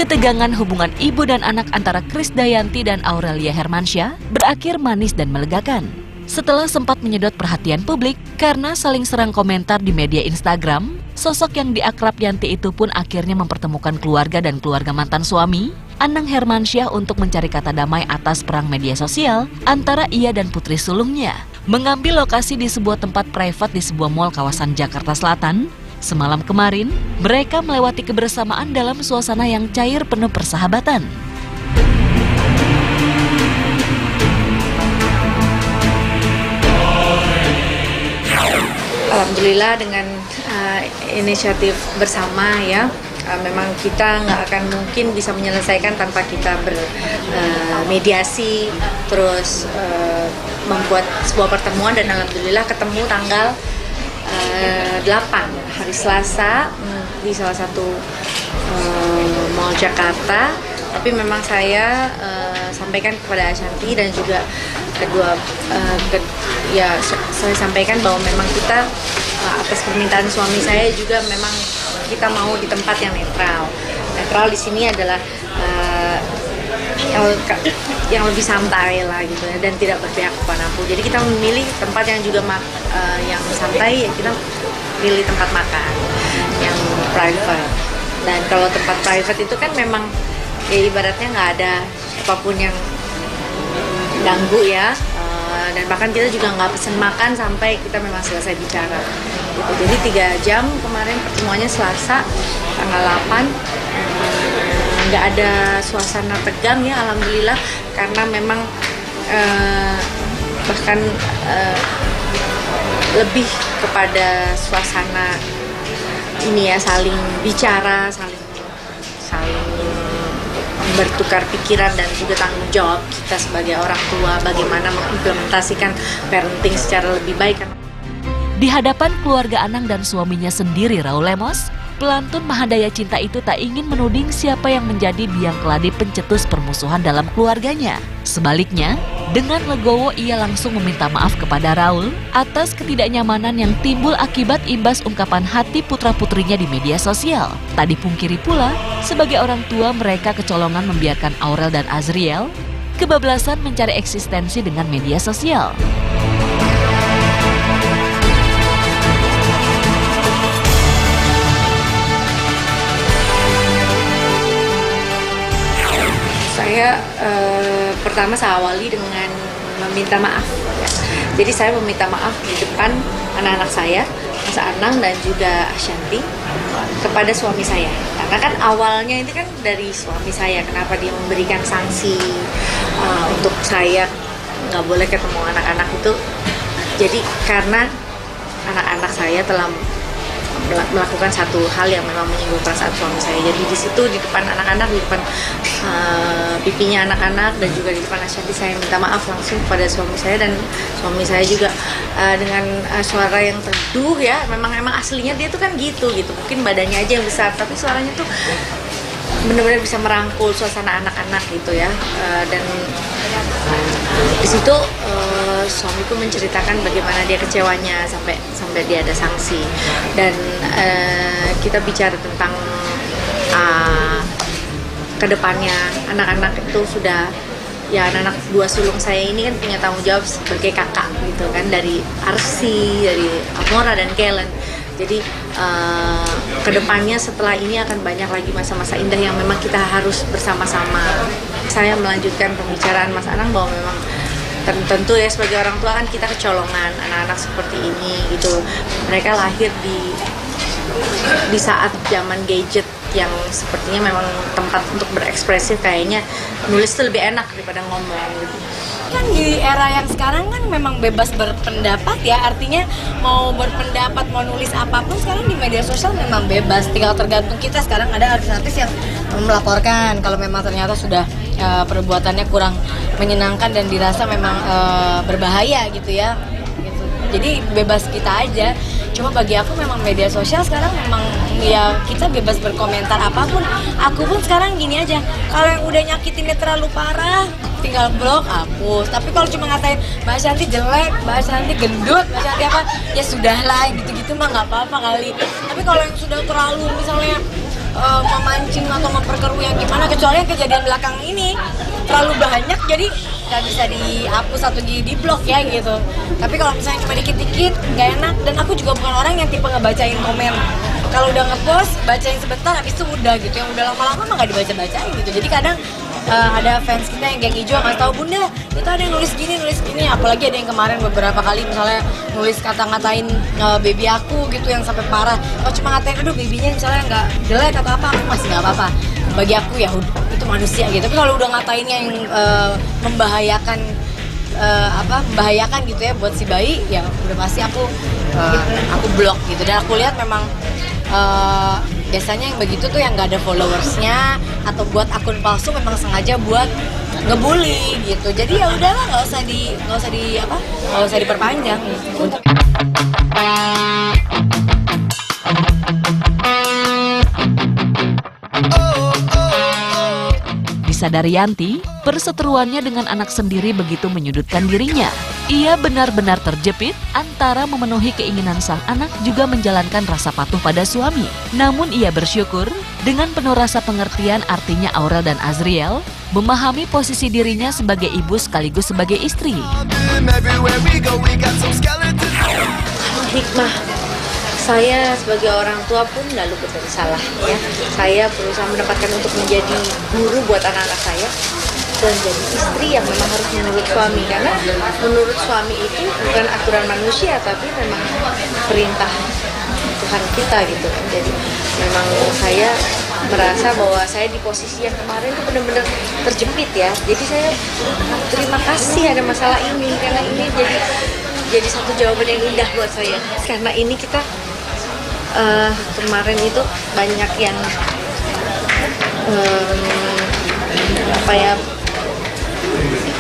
Ketegangan hubungan ibu dan anak antara Krisdayanti dan Aurelia Hermansyah berakhir manis dan melegakan. Setelah sempat menyedot perhatian publik karena saling serang komentar di media Instagram, sosok yang diakrab Yanti itu pun akhirnya mempertemukan keluarga dan keluarga mantan suami, Anang Hermansyah, untuk mencari kata damai atas perang media sosial antara ia dan putri sulungnya. Mengambil lokasi di sebuah tempat private di sebuah mal kawasan Jakarta Selatan, semalam kemarin, mereka melewati kebersamaan dalam suasana yang cair penuh persahabatan. Alhamdulillah dengan inisiatif bersama ya, memang kita nggak akan mungkin bisa menyelesaikan tanpa kita bermediasi, terus membuat sebuah pertemuan, dan alhamdulillah ketemu tanggal 8 hari Selasa di salah satu mall Jakarta. Tapi memang saya sampaikan kepada Ashanti dan juga saya sampaikan bahwa memang kita atas permintaan suami saya juga memang kita mau di tempat yang netral. Netral di sini adalah yang lebih santai lah gitu ya, dan tidak berpihak kemanapun. Jadi kita memilih tempat yang juga yang santai, ya kita pilih tempat makan yang private. Dan kalau tempat private itu kan memang ya ibaratnya nggak ada apapun yang ganggu ya, dan bahkan kita juga nggak pesen makan sampai kita memang selesai bicara gitu. Jadi 3 jam kemarin pertemuannya Selasa tanggal 8, nggak ada suasana tegang ya, alhamdulillah, karena memang bahkan lebih kepada suasana ini ya, saling bicara, saling bertukar pikiran dan juga tanggung jawab kita sebagai orang tua bagaimana mengimplementasikan parenting secara lebih baik. Di hadapan keluarga Anang dan suaminya sendiri, Raul Lemos, pelantun Mahadaya Cinta itu tak ingin menuding siapa yang menjadi biang keladi pencetus permusuhan dalam keluarganya. Sebaliknya, dengan legowo ia langsung meminta maaf kepada Raul atas ketidaknyamanan yang timbul akibat imbas ungkapan hati putra-putrinya di media sosial. Tak dipungkiri pula, sebagai orang tua mereka kecolongan membiarkan Aurel dan Azriel kebablasan mencari eksistensi dengan media sosial. Saya pertama saya awali dengan meminta maaf ya. Jadi saya meminta maaf di depan anak-anak saya, Mas Anang dan juga Ashanti, kepada suami saya. Karena kan awalnya itu kan dari suami saya, kenapa dia memberikan sanksi untuk saya nggak boleh ketemu anak-anak itu. Jadi karena anak-anak saya telah melakukan satu hal yang memang menyinggung perasaan suami saya. Jadi di situ di depan anak-anak, di depan pipinya anak-anak dan juga di depan Ashanti, saya minta maaf langsung kepada suami saya, dan suami saya juga dengan suara yang teduh ya. Memang aslinya dia tuh kan gitu. Mungkin badannya aja yang besar, tapi suaranya tuh benar-benar bisa merangkul suasana anak-anak gitu ya. Dan di situ suamiku menceritakan bagaimana dia kecewanya sampai dia ada sanksi, dan kita bicara tentang kedepannya anak-anak itu sudah ya, anak-anak 2 sulung saya ini kan punya tanggung jawab sebagai kakak gitu kan, dari Arsi, dari Amora dan Kellen. Jadi kedepannya setelah ini akan banyak lagi masa-masa indah yang memang kita harus bersama-sama. Saya melanjutkan pembicaraan Mas Anang bahwa memang tentu ya sebagai orang tua kan kita kecolongan anak-anak seperti ini gitu. Mereka lahir di saat zaman gadget yang sepertinya memang tempat untuk berekspresi, kayaknya nulis itu lebih enak daripada ngomong gitu. Kan di era yang sekarang kan memang bebas berpendapat ya, artinya mau berpendapat, mau nulis apapun sekarang di media sosial memang bebas, tinggal tergantung kita. Sekarang ada artis-artis yang melaporkan kalau memang ternyata sudah perbuatannya kurang menyenangkan dan dirasa memang berbahaya gitu ya. Jadi bebas kita aja. Cuma bagi aku memang media sosial sekarang memang ya kita bebas berkomentar apapun. Aku pun sekarang gini aja, kalau yang udah nyakitinnya terlalu parah tinggal blok, hapus. Tapi kalau cuma ngatain Mbak Ashanti jelek, Mbak Ashanti gendut, Mbak Ashanti apa, ya sudahlah gitu-gitu mah nggak apa-apa kali. Tapi kalau yang sudah terlalu misalnya memancing atau memperkeruh yang gimana, kecuali yang kejadian belakang ini terlalu banyak jadi nggak bisa dihapus atau di blok ya gitu. Tapi kalau misalnya cuma dikit-dikit nggak enak, dan aku juga bukan orang yang tipe ngebacain komen. Kalau udah ngepost bacain sebentar habis itu udah gitu, yang udah lama-lama mah nggak dibaca-bacain gitu. Jadi kadang ada fans kita yang geng hijau nggak tahu, bunda itu ada yang nulis gini, apalagi ada yang kemarin beberapa kali misalnya nulis kata-ngatain baby aku gitu yang sampai parah. Kalau cuma ngatain aduh babynya misalnya nggak jelek atau apa, aku masih nggak apa-apa, bagi aku ya itu manusia gitu. Tapi kalau udah ngatainnya yang membahayakan membahayakan gitu ya buat si bayi, ya udah pasti aku blok gitu. Dan aku lihat memang biasanya yang begitu tuh yang nggak ada followersnya atau buat akun palsu, memang sengaja buat ngebully gitu. Jadi ya udahlah, nggak usah diperpanjang gitu. Daryanti, perseteruannya dengan anak sendiri begitu menyudutkan dirinya. Ia benar-benar terjepit antara memenuhi keinginan sang anak juga menjalankan rasa patuh pada suami. Namun ia bersyukur dengan penuh rasa pengertian, artinya Aurel dan Azriel memahami posisi dirinya sebagai ibu sekaligus sebagai istri. Hikmah saya sebagai orang tua pun nggak luput dari salah ya. Saya berusaha mendapatkan untuk menjadi guru buat anak-anak saya dan jadi istri yang memang harus menurut suami, karena menurut suami itu bukan aturan manusia tapi memang perintah Tuhan kita gitu. Jadi memang saya merasa bahwa saya di posisi yang kemarin itu benar-benar terjepit ya. Jadi saya terima kasih ada masalah ini, karena ini jadi satu jawaban yang indah buat saya. Karena ini kita kemarin itu banyak yang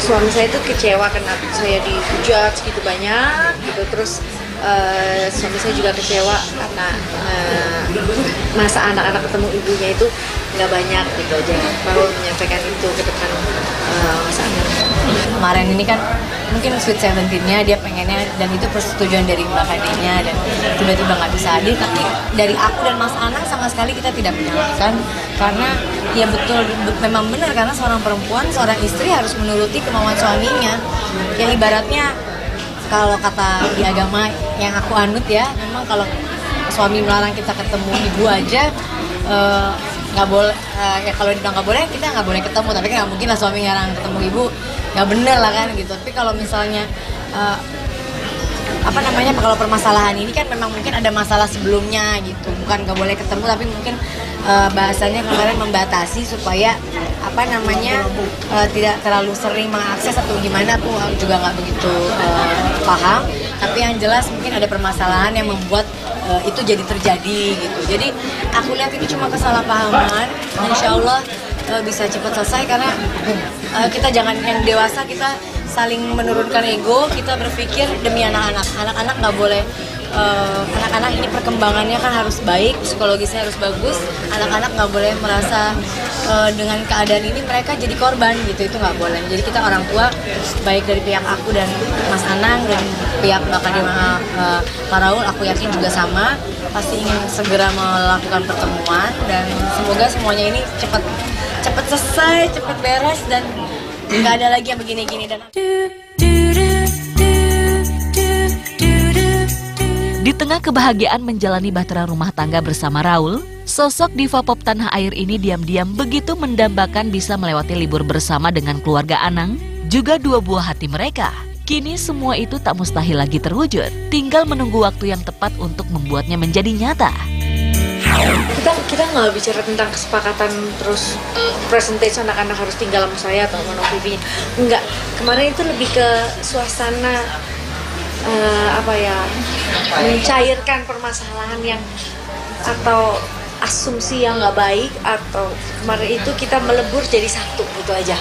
suami saya itu kecewa karena saya dihujat segitu banyak gitu. Terus suami saya juga kecewa karena masa anak-anak ketemu ibunya itu nggak banyak gitu aja. Baru menyampaikan itu ke depan masa anak. Kemarin ini kan mungkin Sweet 17-nya dia pengennya, dan itu persetujuan dari Mbak Kadenya, dan tiba-tiba nggak bisa hadir. Tapi dari aku dan Mas Anang sama sekali kita tidak menyalahkan, karena ya betul memang benar, karena seorang perempuan, seorang istri harus menuruti kemauan suaminya. Ya ibaratnya kalau kata di agama yang aku anut ya, memang kalau suami melarang kita ketemu ibu aja nggak boleh, ya kalau dibilang nggak boleh, kita nggak boleh ketemu. Tapi kan nggak mungkin lah suami ngarang ketemu ibu, nggak bener lah kan gitu. Tapi kalau misalnya kalau permasalahan ini kan memang mungkin ada masalah sebelumnya gitu, bukan nggak boleh ketemu, tapi mungkin bahasanya kemarin membatasi supaya tidak terlalu sering mengakses atau gimana, aku juga nggak begitu paham. Tapi yang jelas mungkin ada permasalahan yang membuat itu jadi terjadi gitu. Jadi aku lihat ini cuma kesalahpahaman, insya Allah bisa cepat selesai, karena kita jangan yang dewasa, kita saling menurunkan ego, kita berpikir demi anak-anak. Anak-anak nggak boleh, anak-anak ini perkembangannya kan harus baik, psikologisnya harus bagus. Anak-anak nggak boleh merasa dengan keadaan ini mereka jadi korban gitu, itu nggak boleh. Jadi kita orang tua, baik dari pihak aku dan Mas Anang dan pihak Mbak Kadema, Pak Raul, aku yakin juga sama, pasti ingin segera melakukan pertemuan, dan semoga semuanya ini cepat selesai, cepat beres, dan nggak ada lagi yang begini-gini. Dan di tengah kebahagiaan menjalani bahtera rumah tangga bersama Raul, sosok diva pop tanah air ini diam-diam begitu mendambakan bisa melewati libur bersama dengan keluarga Anang, juga dua buah hati mereka. Kini semua itu tak mustahil lagi terwujud, tinggal menunggu waktu yang tepat untuk membuatnya menjadi nyata. Kita nggak bicara tentang kesepakatan terus presentasi anak-anak harus tinggal sama saya atau sama TV-nya. Enggak, kemarin itu lebih ke suasana mencairkan permasalahan yang atau asumsi yang nggak baik, atau kemarin itu kita melebur jadi satu gitu aja.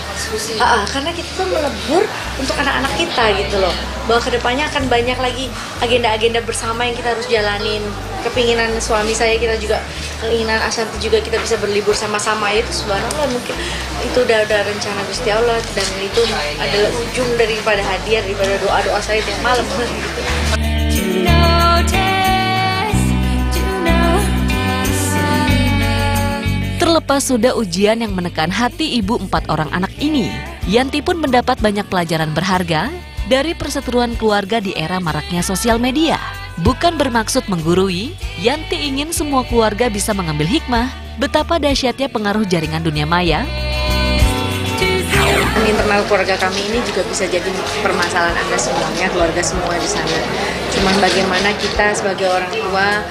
Karena kita tuh melebur untuk anak-anak kita gitu loh, bahwa kedepannya akan banyak lagi agenda-agenda bersama yang kita harus jalanin. Kepinginan suami saya, kita juga keinginan Ashanti juga, kita bisa berlibur sama-sama. Itu subhanallah, mungkin itu udah rencana Gusti Allah, dan itu adalah ujung daripada hadiah, daripada doa-doa saya tiap malam gitu. Apa sudah ujian yang menekan hati ibu 4 orang anak ini? Yanti pun mendapat banyak pelajaran berharga dari perseteruan keluarga di era maraknya sosial media. Bukan bermaksud menggurui, Yanti ingin semua keluarga bisa mengambil hikmah betapa dahsyatnya pengaruh jaringan dunia maya. Internal keluarga kami ini juga bisa jadi permasalahan Anda semuanya, keluarga semua di sana. Cuman bagaimana kita sebagai orang tua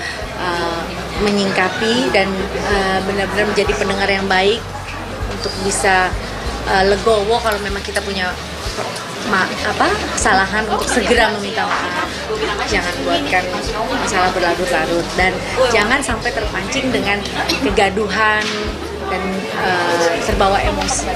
menyingkapi dan benar-benar menjadi pendengar yang baik untuk bisa legowo kalau memang kita punya kesalahan untuk segera meminta maaf. Jangan buatkan masalah berlarut-larut dan jangan sampai terpancing dengan kegaduhan dan terbawa emosi.